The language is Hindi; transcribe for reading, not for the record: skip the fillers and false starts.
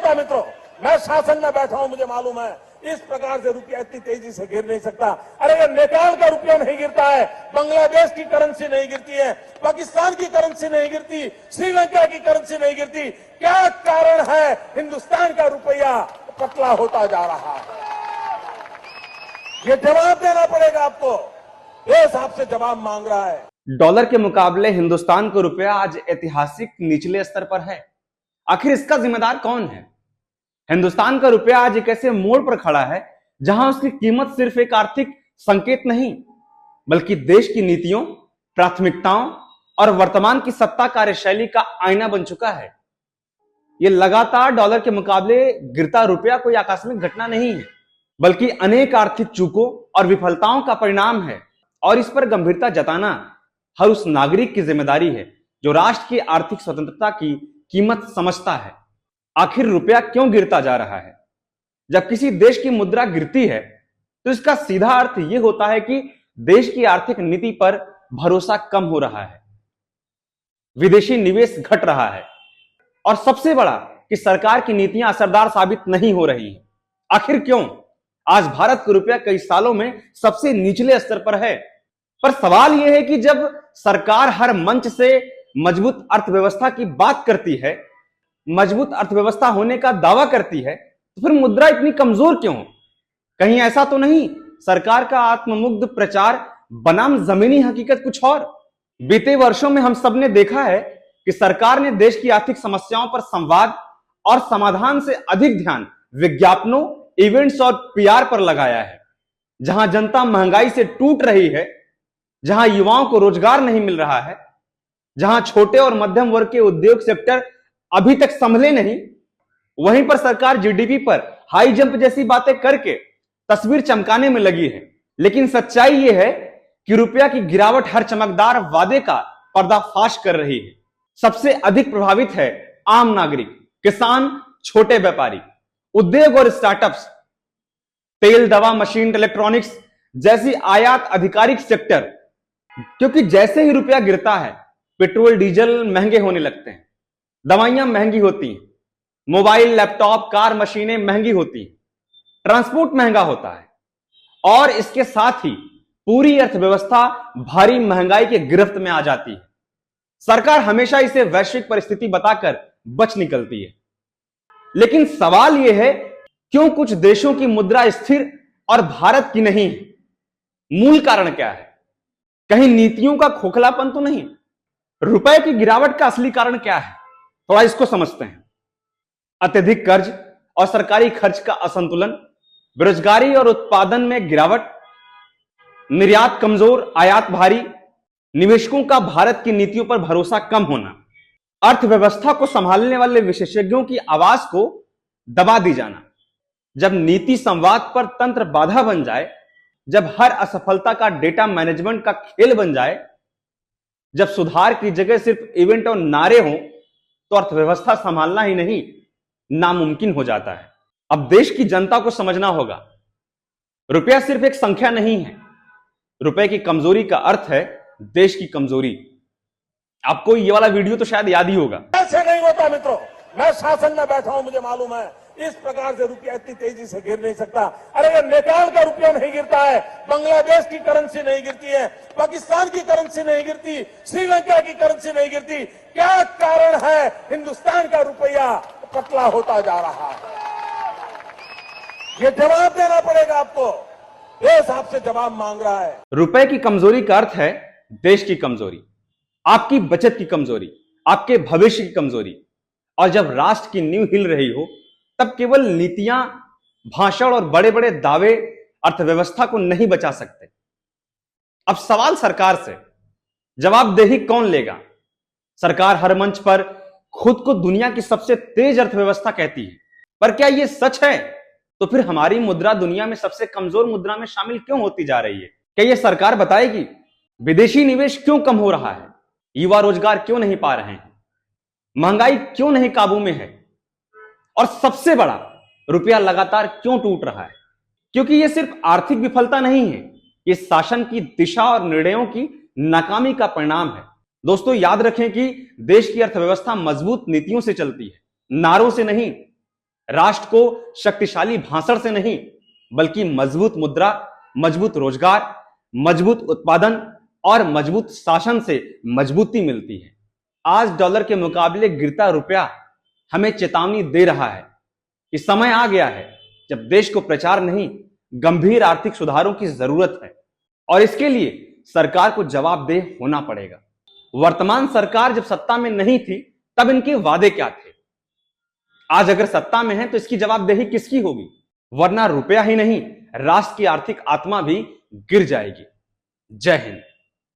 होता मित्रों, मैं शासन में बैठा हूं, मुझे मालूम है इस प्रकार से रुपया इतनी तेजी से गिर नहीं सकता। अरे ये नेपाल का रुपया नहीं गिरता है, बांग्लादेश की करेंसी नहीं गिरती है, पाकिस्तान की करेंसी नहीं गिरती, श्रीलंका की करेंसी नहीं गिरती, क्या कारण है हिंदुस्तान का रुपया पतला होता जा रहा है? ये जवाब देना पड़ेगा आपको, देश आपसे जवाब मांग रहा है। डॉलर के मुकाबले हिंदुस्तान का रुपया आज ऐतिहासिक निचले स्तर पर है। आखिर इसका जिम्मेदार कौन है? हिंदुस्तान का रुपया आज एक ऐसे मोड़ पर खड़ा है जहां उसकी कीमत सिर्फ एक आर्थिक संकेत नहीं, बल्कि देश की नीतियों, प्राथमिकताओं और वर्तमान की सत्ता कार्यशैली का आईना बन चुका है। यह लगातार डॉलर के मुकाबले गिरता रुपया कोई आकस्मिक घटना नहीं है, बल्कि अनेक आर्थिक चूकों और विफलताओं का परिणाम है। और इस पर गंभीरता जताना हर उस नागरिक की जिम्मेदारी है जो राष्ट्र की आर्थिक स्वतंत्रता की कीमत समझता है। आखिर रुपया क्यों गिरता जा रहा है? जब किसी देश की मुद्रा गिरती है तो इसका सीधा अर्थ यह होता है कि देश की आर्थिक नीति पर भरोसा कम हो रहा है, विदेशी निवेश घट रहा है और सबसे बड़ा कि सरकार की नीतियां असरदार साबित नहीं हो रही हैं। आखिर क्यों? आज भारत का रुपया कई सालों में सबसे निचले स्तर पर है। पर सवाल यह है कि जब सरकार हर मंच से मजबूत अर्थव्यवस्था की बात करती है, मजबूत अर्थव्यवस्था होने का दावा करती है, तो फिर मुद्रा इतनी कमजोर क्यों? कहीं ऐसा तो नहीं सरकार का आत्ममुग्ध प्रचार बनाम जमीनी हकीकत कुछ और? बीते वर्षों में हम सबने देखा है कि सरकार ने देश की आर्थिक समस्याओं पर संवाद और समाधान से अधिक ध्यान विज्ञापनों, इवेंट्स और पीआर पर लगाया है। जहां जनता महंगाई से टूट रही है, जहां युवाओं को रोजगार नहीं मिल रहा है, जहां छोटे और मध्यम वर्ग के उद्योग सेक्टर अभी तक संभले नहीं, वहीं पर सरकार जीडीपी पर हाई जंप जैसी बातें करके तस्वीर चमकाने में लगी है। लेकिन सच्चाई यह है कि रुपया की गिरावट हर चमकदार वादे का पर्दाफाश कर रही है। सबसे अधिक प्रभावित है आम नागरिक, किसान, छोटे व्यापारी, उद्योग और स्टार्टअप्स, तेल, दवा, मशीन, इलेक्ट्रॉनिक्स जैसी आयात आधिकारिक सेक्टर। क्योंकि जैसे ही रुपया गिरता है, पेट्रोल, डीजल महंगे होने लगते हैं, दवाइयां महंगी होती हैं, मोबाइल, लैपटॉप, कार, मशीनें महंगी होती हैं, ट्रांसपोर्ट महंगा होता है और इसके साथ ही पूरी अर्थव्यवस्था भारी महंगाई के गिरफ्त में आ जाती है। सरकार हमेशा इसे वैश्विक परिस्थिति बताकर बच निकलती है। लेकिन सवाल यह है, क्यों कुछ देशों की मुद्रा स्थिर और भारत की नहीं है? मूल कारण क्या है? कहीं नीतियों का खोखलापन तो नहीं? रुपए की गिरावट का असली कारण क्या है? थोड़ा इसको समझते हैं। अत्यधिक कर्ज और सरकारी खर्च का असंतुलन, बेरोजगारी और उत्पादन में गिरावट, निर्यात कमजोर, आयात भारी, निवेशकों का भारत की नीतियों पर भरोसा कम होना, अर्थव्यवस्था को संभालने वाले विशेषज्ञों की आवाज को दबा दी जाना। जब नीति संवाद पर तंत्र बाधा बन जाए, जब हर असफलता का डेटा मैनेजमेंट का खेल बन जाए, जब सुधार की जगह सिर्फ इवेंट और नारे हों, तो अर्थव्यवस्था संभालना ही नहीं नामुमकिन हो जाता है। अब देश की जनता को समझना होगा, रुपया सिर्फ एक संख्या नहीं है। रुपए की कमजोरी का अर्थ है देश की कमजोरी। आपको ये वाला वीडियो तो शायद याद ही होगा। ऐसे नहीं होता मित्रों, मैं शासन में बैठा हूं, मुझे मालूम है इस प्रकार से रुपया इतनी तेजी से गिर नहीं सकता। अरे ये नेपाल का रुपया नहीं गिरता है, बांग्लादेश की करेंसी नहीं गिरती है, पाकिस्तान की करेंसी नहीं गिरती, श्रीलंका की करेंसी नहीं गिरती, क्या कारण है हिंदुस्तान का रुपया पतला होता जा रहा है? ये जवाब देना पड़ेगा आपको, देश आपसे जवाब मांग रहा है। रुपए की कमजोरी का अर्थ है देश की कमजोरी, आपकी बचत की कमजोरी, आपके भविष्य की कमजोरी। और जब राष्ट्र की नींव हिल रही हो, तब केवल नीतियां, भाषण और बड़े बड़े दावे अर्थव्यवस्था को नहीं बचा सकते। अब सवाल सरकार से, जवाबदेही कौन लेगा? सरकार हर मंच पर खुद को दुनिया की सबसे तेज अर्थव्यवस्था कहती है, पर क्या यह सच है? तो फिर हमारी मुद्रा दुनिया में सबसे कमजोर मुद्रा में शामिल क्यों होती जा रही है? क्या यह सरकार बताएगी? विदेशी निवेश क्यों कम हो रहा है? युवा रोजगार क्यों नहीं पा रहे हैं? महंगाई क्यों नहीं काबू में है? और सबसे बड़ा, रुपया लगातार क्यों टूट रहा है? क्योंकि यह सिर्फ आर्थिक विफलता नहीं है, यह शासन की दिशा और निर्णयों की नाकामी का परिणाम है। दोस्तों, याद रखें कि देश की अर्थव्यवस्था मजबूत नीतियों से चलती है, नारों से नहीं। राष्ट्र को शक्तिशाली भाषण से नहीं, बल्कि मजबूत मुद्रा, मजबूत रोजगार, मजबूत उत्पादन और मजबूत शासन से मजबूती मिलती है। आज डॉलर के मुकाबले गिरता रुपया हमें चेतावनी दे रहा है कि समय आ गया है जब देश को प्रचार नहीं, गंभीर आर्थिक सुधारों की जरूरत है और इसके लिए सरकार को जवाबदेह होना पड़ेगा। वर्तमान सरकार जब सत्ता में नहीं थी तब इनके वादे क्या थे? आज अगर सत्ता में है तो इसकी जवाबदेही किसकी होगी? वरना रुपया ही नहीं, राष्ट्र की आर्थिक आत्मा भी गिर जाएगी। जय हिंद।